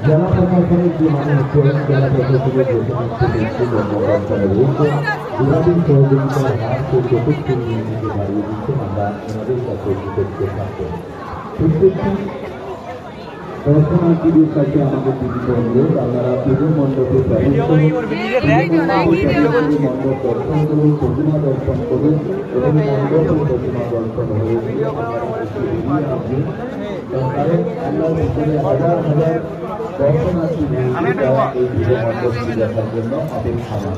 জেলা প্রশাসনের যে মানুষ জেলা প্রশাসনের বিভাগীয় সহযোগিতার হার চতুর্থ নিয়মিত বাড়িয়ে দিচ্ছেন আমরা ওনাদের কাছে কৃতজ্ঞ থাকবো। দর্শনার্থীদের কাছে আমাদের বিভিন্ন অনুরোধ, আপনারা পুজো মণ্ডপে মণ্ডপ দর্শন করুন, প্রতিমা দর্শন করুন এবং মণ্ডপ ও প্রতিমা দর্শন হয়ে কারণ ভিতরে হাজার হাজার দর্শনার্থী এই পুজো মণ্ডপটি দেখার জন্য অপেক্ষামান।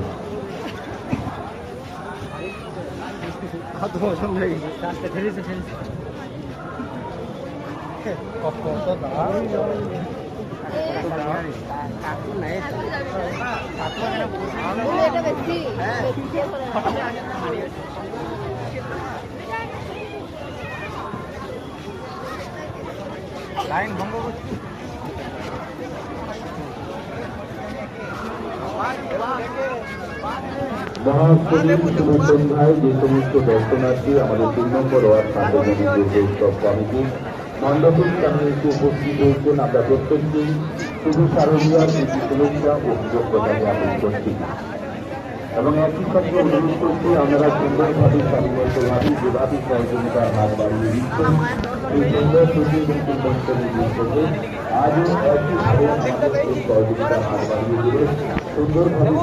লাইন ভঙ্গ করছি। সন্ধ্যায় যে সমস্ত দর্শনার্থী আমাদের 3 নম্বর ওয়ার্ড সার্বজনীন উৎসব কমিটি মণ্ডপের সামনে এসে উপস্থিত হয়েছেন, আমরা প্রত্যেককেই শুভ শারদীয়ার প্রীতি শুভেচ্ছা ও কৃতজ্ঞতা জ্ঞাপন করছি এবং একই সঙ্গে অনুরোধ করছি আমরা সুন্দরভাবে সারিবদ্ধভাবে যেভাবে সহযোগিতার হাত বাড়িয়ে দিচ্ছেন এই সুন্দর প্রতি এবং সুন্দরতমের দৃশ্যকে আজও একইভাবে আমাদের সহযোগিতার হাত বাড়িয়ে দিলে সুন্দরভাবে